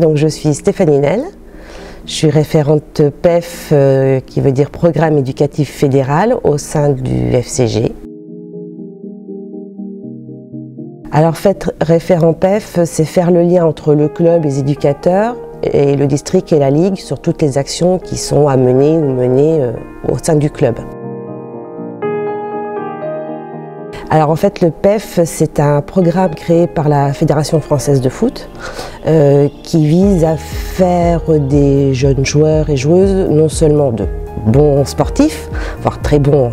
Donc je suis Stéphanie Nel, je suis référente PEF qui veut dire Programme éducatif fédéral au sein du FCG. Alors référent PEF, c'est faire le lien entre le club, les éducateurs et le district et la ligue sur toutes les actions qui sont à mener ou menées au sein du club. Alors en fait le PEF c'est un programme créé par la Fédération française de foot qui vise à faire des jeunes joueurs et joueuses non seulement de bons sportifs, voire très bons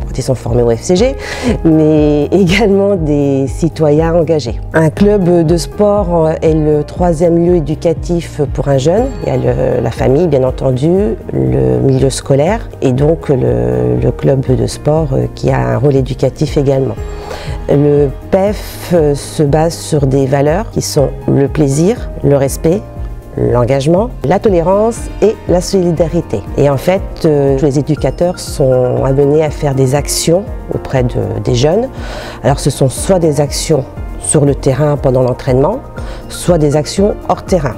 quand ils sont formés au FCG, mais également des citoyens engagés. Un club de sport est le troisième lieu éducatif pour un jeune. Il y a la famille bien entendu, le milieu scolaire et donc le club de sport qui a un rôle éducatif également. Le PEF se base sur des valeurs qui sont le plaisir, le respect, l'engagement, la tolérance et la solidarité. Et en fait, tous les éducateurs sont amenés à faire des actions auprès des jeunes. Alors ce sont soit des actions sur le terrain pendant l'entraînement, soit des actions hors terrain.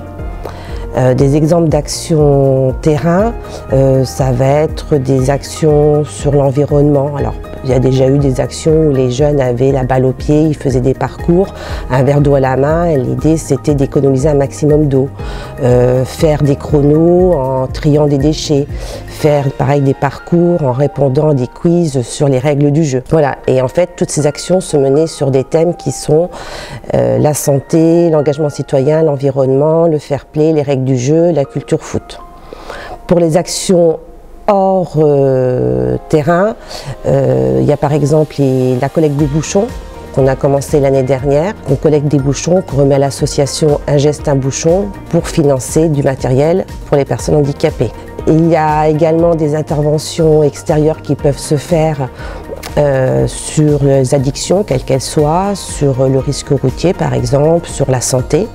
Des exemples d'actions terrain, ça va être des actions sur l'environnement. Alors, il y a déjà eu des actions où les jeunes avaient la balle au pied, ils faisaient des parcours, un verre d'eau à la main, et l'idée c'était d'économiser un maximum d'eau. Faire des chronos en triant des déchets, faire pareil des parcours en répondant à des quiz sur les règles du jeu. Voilà, et en fait toutes ces actions se menaient sur des thèmes qui sont la santé, l'engagement citoyen, l'environnement, le fair play, les règles du jeu, la culture foot. Pour les actions hors terrain, il y a par exemple la collecte des bouchons qu'on a commencé l'année dernière. On collecte des bouchons qu'on remet à l'association Un geste, un bouchon pour financer du matériel pour les personnes handicapées. Il y a également des interventions extérieures qui peuvent se faire sur les addictions, quelles qu'elles soient, sur le risque routier par exemple, sur la santé.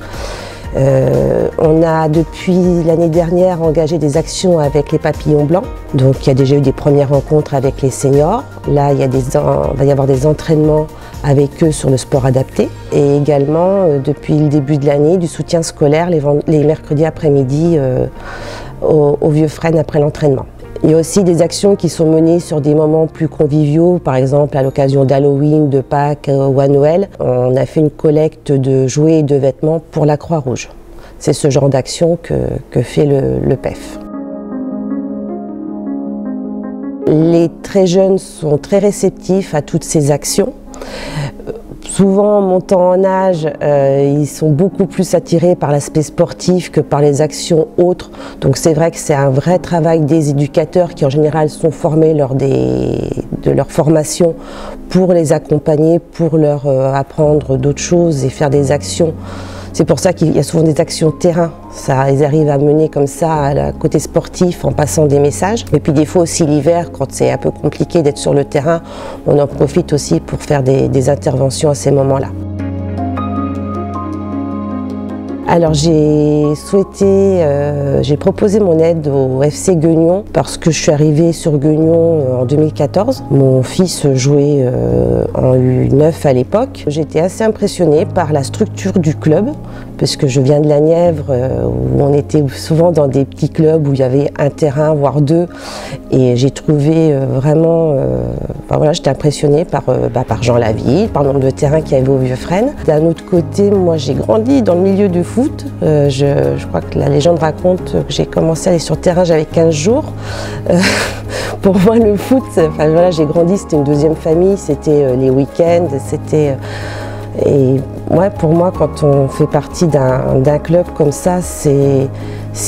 On a depuis l'année dernière engagé des actions avec les papillons blancs. Donc il y a déjà eu des premières rencontres avec les seniors. Là il va y avoir des entraînements avec eux sur le sport adapté. Et également depuis le début de l'année du soutien scolaire les mercredis après-midi au Vieux Fresnes après l'entraînement. Il y a aussi des actions qui sont menées sur des moments plus conviviaux, par exemple à l'occasion d'Halloween, de Pâques ou à Noël. On a fait une collecte de jouets et de vêtements pour la Croix-Rouge. C'est ce genre d'action que fait le PEF. Les très jeunes sont très réceptifs à toutes ces actions. Souvent, en montant en âge, ils sont beaucoup plus attirés par l'aspect sportif que par les actions autres. Donc c'est vrai que c'est un vrai travail des éducateurs qui en général sont formés lors de leur formation pour les accompagner, pour leur apprendre d'autres choses et faire des actions. C'est pour ça qu'il y a souvent des actions terrain. Ils arrivent à mener comme ça à côté sportif en passant des messages. Et puis des fois aussi l'hiver, quand c'est un peu compliqué d'être sur le terrain, on en profite aussi pour faire des interventions à ces moments-là. Alors j'ai proposé mon aide au FC Gueugnon parce que je suis arrivée sur Gueugnon en 2014. Mon fils jouait en U9 à l'époque. J'étais assez impressionnée par la structure du club puisque je viens de la Nièvre où on était souvent dans des petits clubs où il y avait un terrain voire deux et j'ai trouvé vraiment, voilà, j'étais impressionnée par Jean Laville, par le nombre de terrains qu'il y avait au Vieux Fresnes. D'un autre côté, moi j'ai grandi dans le milieu du foot. Je crois que la légende raconte que j'ai commencé à aller sur le terrain, j'avais 15 jours. Pour moi le foot, enfin, voilà, j'ai grandi, c'était une deuxième famille, c'était les week-ends, c'était... Et ouais, pour moi, quand on fait partie d'un club comme ça, c'est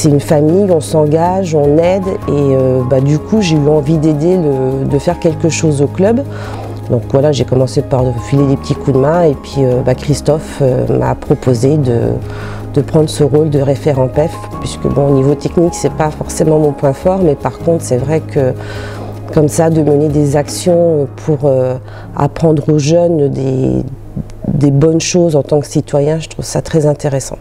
une famille, on s'engage, on aide et du coup j'ai eu envie d'aider, de faire quelque chose au club. Donc voilà, j'ai commencé par filer des petits coups de main et puis Christophe m'a proposé de prendre ce rôle de référent PEF puisque bon, au niveau technique, c'est pas forcément mon point fort, mais par contre, c'est vrai que comme ça, de mener des actions pour apprendre aux jeunes des bonnes choses en tant que citoyen, je trouve ça très intéressant.